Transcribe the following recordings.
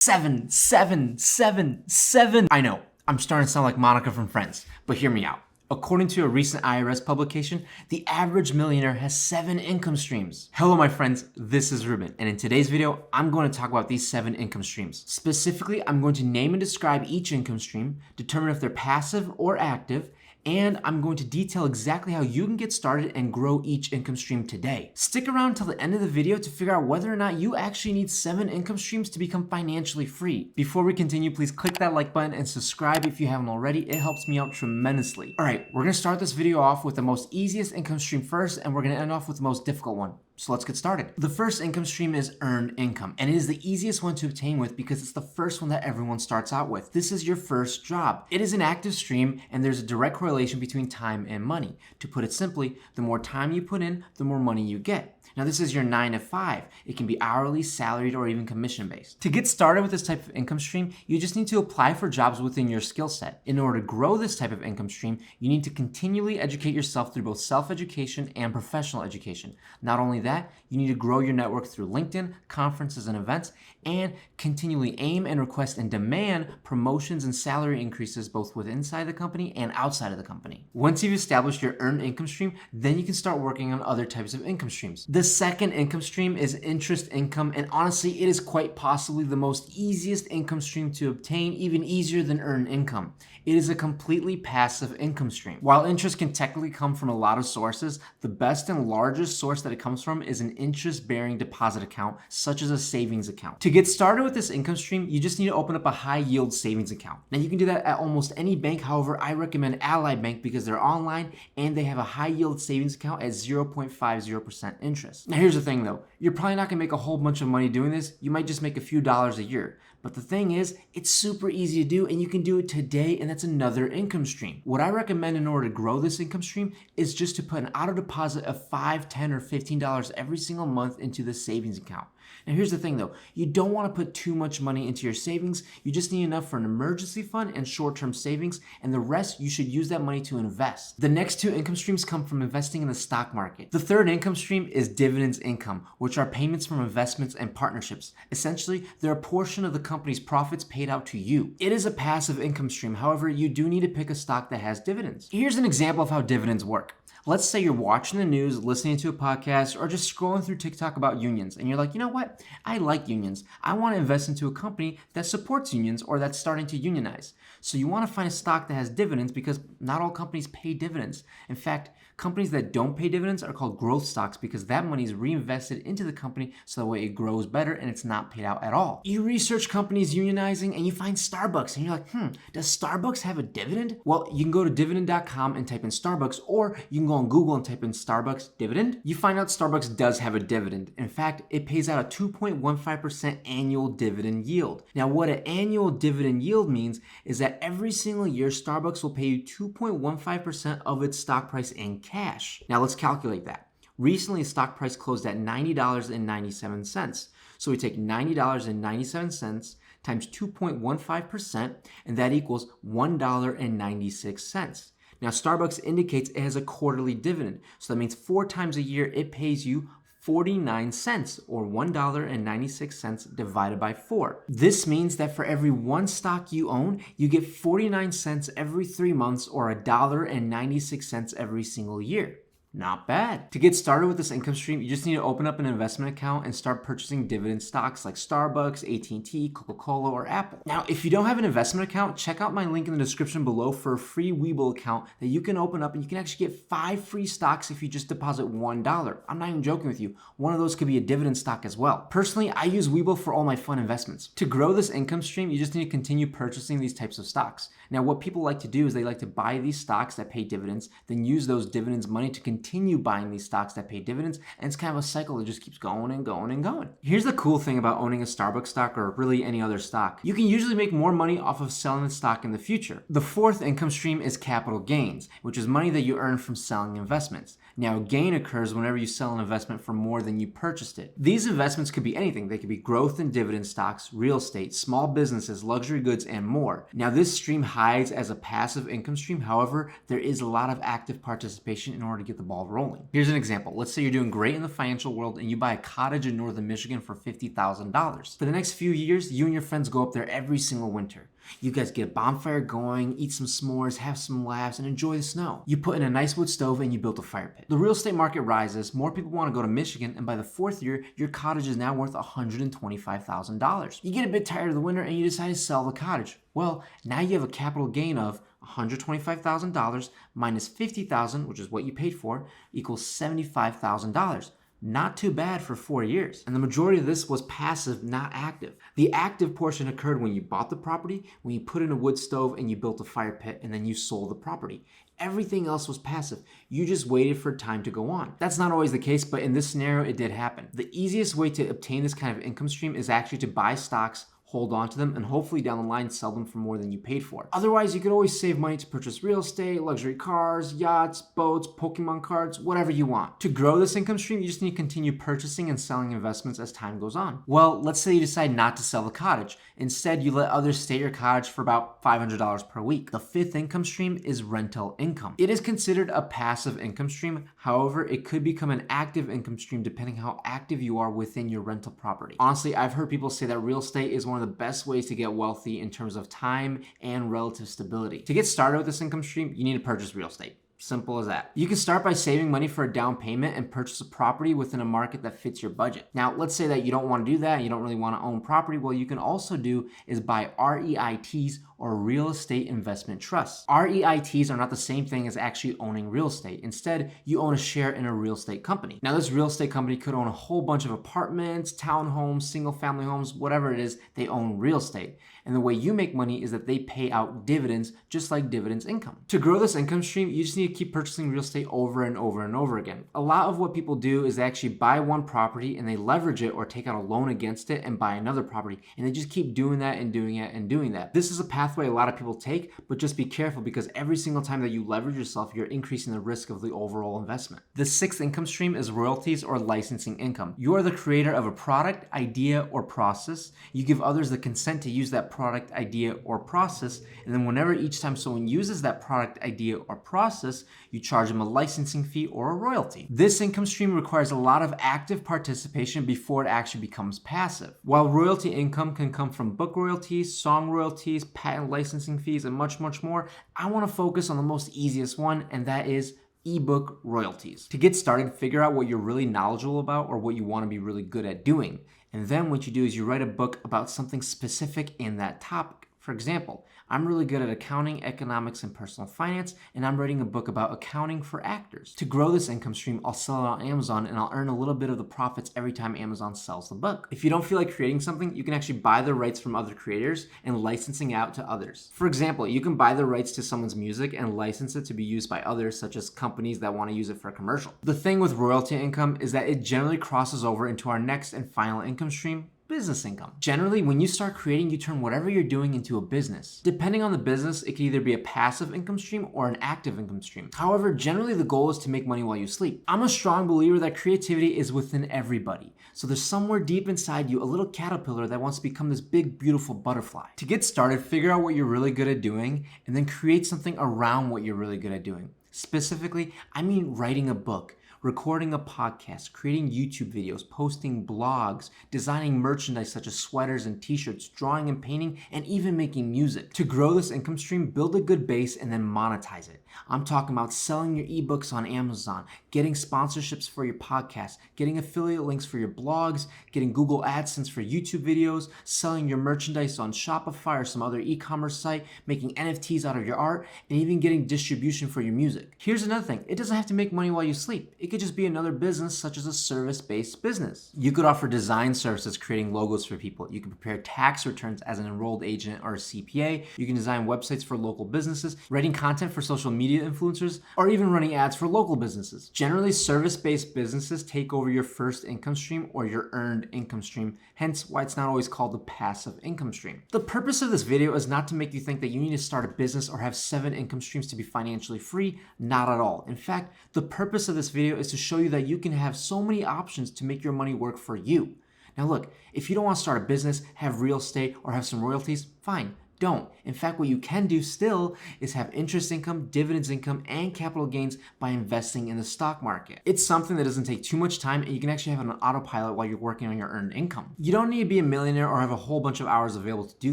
Seven, seven, seven, seven. I know, I'm starting to sound like Monica from Friends, but hear me out. According to a recent IRS publication, the average millionaire has 7 income streams. Hello my friends, this is Ruben, and in today's video, I'm going to talk about these 7 income streams. Specifically, I'm going to name and describe each income stream, determine if they're passive or active, and I'm going to detail exactly how you can get started and grow each income stream today. Stick around until the end of the video to figure out whether or not you actually need 7 income streams to become financially free. Before we continue, please click that like button and subscribe if you haven't already. It helps me out tremendously. All right, we're gonna start this video off with the most easiest income stream first, and we're gonna end off with the most difficult one. So let's get started. The first income stream is earned income, and it is the easiest one to obtain with because it's the first one that everyone starts out with. This is your first job. It is an active stream, and there's a direct correlation between time and money. To put it simply, the more time you put in, the more money you get. Now this is your 9 to 5. It can be hourly, salaried, or even commission-based. To get started with this type of income stream, you just need to apply for jobs within your skill set. In order to grow this type of income stream, you need to continually educate yourself through both self-education and professional education. Not only that, you need to grow your network through LinkedIn, conferences, and events, and continually aim and request and demand promotions and salary increases both within inside the company and outside of the company. Once you've established your earned income stream, then you can start working on other types of income streams. The second income stream is interest income, and honestly, it is quite possibly the most easiest income stream to obtain, even easier than earned income. It is a completely passive income stream. While interest can technically come from a lot of sources, the best and largest source that it comes from is an interest-bearing deposit account, such as a savings account. To get started with this income stream, you just need to open up a high-yield savings account. Now, you can do that at almost any bank. However, I recommend Ally Bank because they're online and they have a high-yield savings account at 0.50% interest. Now, here's the thing though. You're probably not gonna make a whole bunch of money doing this. You might just make a few dollars a year. But the thing is, it's super easy to do and you can do it today, and that's another income stream. What I recommend in order to grow this income stream is just to put an auto deposit of $5, $10, or $15 every single month into the savings account. Now here's the thing though, you don't want to put too much money into your savings. You just need enough for an emergency fund and short-term savings, and the rest you should use that money to invest. The next 2 income streams come from investing in the stock market. The third income stream is dividends income, which are payments from investments and partnerships. Essentially, they're a portion of the company's profits paid out to you. It is a passive income stream. However, you do need to pick a stock that has dividends. Here's an example of how dividends work. Let's say you're watching the news, listening to a podcast, or just scrolling through TikTok about unions, and you're like, you know what? I like unions. I want to invest into a company that supports unions or that's starting to unionize. So you want to find a stock that has dividends because not all companies pay dividends. In fact, companies that don't pay dividends are called growth stocks because that money is reinvested into the company so that way it grows better and it's not paid out at all. You research companies unionizing and you find Starbucks and you're like, does Starbucks have a dividend? Well, you can go to dividend.com and type in Starbucks, or you can go on Google and type in Starbucks dividend. You find out Starbucks does have a dividend. In fact, it pays out a 2.15% annual dividend yield. Now, what an annual dividend yield means is that every single year, Starbucks will pay you 2.15% of its stock price in cash. Now, let's calculate that. Recently, stock price closed at $90.97. So we take $90.97 times 2.15%, and that equals $1.96. Now, Starbucks indicates it has a quarterly dividend. So that means 4 times a year, it pays you 49 cents, or $1.96 divided by 4. This means that for every 1 stock you own, you get 49 cents every 3 months, or $1.96 every single year. Not bad. To get started with this income stream, you just need to open up an investment account and start purchasing dividend stocks like Starbucks, AT&T, Coca-Cola, or Apple. Now, if you don't have an investment account, check out my link in the description below for a free Webull account that you can open up, and you can actually get 5 free stocks if you just deposit $1. I'm not even joking with you. One of those could be a dividend stock as well. Personally, I use Webull for all my fun investments. To grow this income stream, you just need to continue purchasing these types of stocks. Now, what people like to do is they like to buy these stocks that pay dividends, then use those dividends money to continue buying these stocks that pay dividends, and it's kind of a cycle that just keeps going and going and going. Here's the cool thing about owning a Starbucks stock, or really any other stock. You can usually make more money off of selling the stock in the future. The fourth income stream is capital gains, which is money that you earn from selling investments. Now, a gain occurs whenever you sell an investment for more than you purchased it. These investments could be anything. They could be growth and dividend stocks, real estate, small businesses, luxury goods, and more. Now, this stream hides as a passive income stream. However, there is a lot of active participation in order to get the ball rolling. Here's an example. Let's say you're doing great in the financial world and you buy a cottage in northern Michigan for $50,000. For the next few years, you and your friends go up there every single winter. You guys get a bonfire going, eat some s'mores, have some laughs, and enjoy the snow. You put in a nice wood stove and you built a fire pit. The real estate market rises, more people want to go to Michigan, and by the 4th year, your cottage is now worth $125,000. You get a bit tired of the winter and you decide to sell the cottage. Well, now you have a capital gain of $125,000 minus $50,000, which is what you paid for, equals $75,000. Not too bad for 4 years. And the majority of this was passive, not active. The active portion occurred when you bought the property, when you put in a wood stove and you built a fire pit, and then you sold the property. Everything else was passive. You just waited for time to go on. That's not always the case, but in this scenario, it did happen. The easiest way to obtain this kind of income stream is actually to buy stocks, hold on to them, and hopefully down the line sell them for more than you paid for. Otherwise, you could always save money to purchase real estate, luxury cars, yachts, boats, Pokemon cards, whatever you want. To grow this income stream, you just need to continue purchasing and selling investments as time goes on. Well, let's say you decide not to sell the cottage. Instead, you let others stay at your cottage for about $500 per week. The 5th income stream is rental income. It is considered a passive income stream. However, it could become an active income stream depending how active you are within your rental property. Honestly, I've heard people say that real estate is one of the best ways to get wealthy in terms of time and relative stability. To get started with this income stream, you need to purchase real estate. Simple as that. You can start by saving money for a down payment and purchase a property within a market that fits your budget. Now, let's say that you don't want to do that, and you don't really want to own property. What you can also do is buy REITs, or real estate investment trusts. REITs are not the same thing as actually owning real estate. Instead, you own a share in a real estate company. Now, this real estate company could own a whole bunch of apartments, townhomes, single family homes, whatever it is, they own real estate. And the way you make money is that they pay out dividends, just like dividends income. To grow this income stream, you just need to keep purchasing real estate over and over and over again. A lot of what people do is they actually buy one property and they leverage it or take out a loan against it and buy another property. And they just keep doing that and doing it and doing that. This is a pathway a lot of people take, but just be careful because every single time that you leverage yourself, you're increasing the risk of the overall investment. The 6th income stream is royalties or licensing income. You are the creator of a product, idea, or process. You give others the consent to use that product, idea, or process, and then whenever each time someone uses that product, idea, or process, you charge them a licensing fee or a royalty. This income stream requires a lot of active participation before it actually becomes passive. While royalty income can come from book royalties, song royalties, patent licensing fees, and much, much more, I want to focus on the most easiest one, and that is ebook royalties. To get started, figure out what you're really knowledgeable about or what you want to be really good at doing. And then what you do is you write a book about something specific in that topic. For example, I'm really good at accounting, economics, and personal finance, and I'm writing a book about accounting for actors. To grow this income stream, I'll sell it on Amazon and I'll earn a little bit of the profits every time Amazon sells the book. If you don't feel like creating something, you can actually buy the rights from other creators and licensing out to others. For example, you can buy the rights to someone's music and license it to be used by others, such as companies that want to use it for a commercial. The thing with royalty income is that it generally crosses over into our next and final income stream, business income. Generally, when you start creating, you turn whatever you're doing into a business. Depending on the business, it can either be a passive income stream or an active income stream. However, generally the goal is to make money while you sleep. I'm a strong believer that creativity is within everybody. So there's somewhere deep inside you a little caterpillar that wants to become this big, beautiful butterfly. To get started, figure out what you're really good at doing and then create something around what you're really good at doing. Specifically, I mean writing a book, recording a podcast, creating YouTube videos, posting blogs, designing merchandise such as sweaters and t-shirts, drawing and painting, and even making music. To grow this income stream, build a good base and then monetize it. I'm talking about selling your ebooks on Amazon, getting sponsorships for your podcast, getting affiliate links for your blogs, getting Google AdSense for YouTube videos, selling your merchandise on Shopify or some other e-commerce site, making NFTs out of your art, and even getting distribution for your music. Here's another thing. It doesn't have to make money while you sleep. It could just be another business such as a service-based business. You could offer design services creating logos for people. You can prepare tax returns as an enrolled agent or a CPA. You can design websites for local businesses, writing content for social media influencers, or even running ads for local businesses. Generally, service-based businesses take over your first income stream or your earned income stream, hence why it's not always called the passive income stream. The purpose of this video is not to make you think that you need to start a business or have 7 income streams to be financially free. Not at all. In fact, the purpose of this video is to show you that you can have so many options to make your money work for you. Now look, if you don't want to start a business, have real estate, or have some royalties, fine, don't. In fact, what you can do still is have interest income, dividends income, and capital gains by investing in the stock market. It's something that doesn't take too much time, and you can actually have it on autopilot while you're working on your earned income. You don't need to be a millionaire or have a whole bunch of hours available to do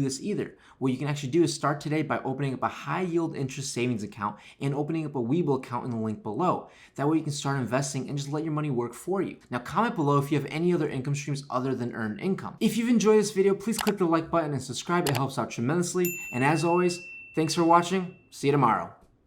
this either. What you can actually do is start today by opening up a high yield interest savings account and opening up a Webull account in the link below. That way you can start investing and just let your money work for you. Now comment below if you have any other income streams other than earned income. If you've enjoyed this video, please click the like button and subscribe. It helps out tremendously. And as always, thanks for watching. See you tomorrow.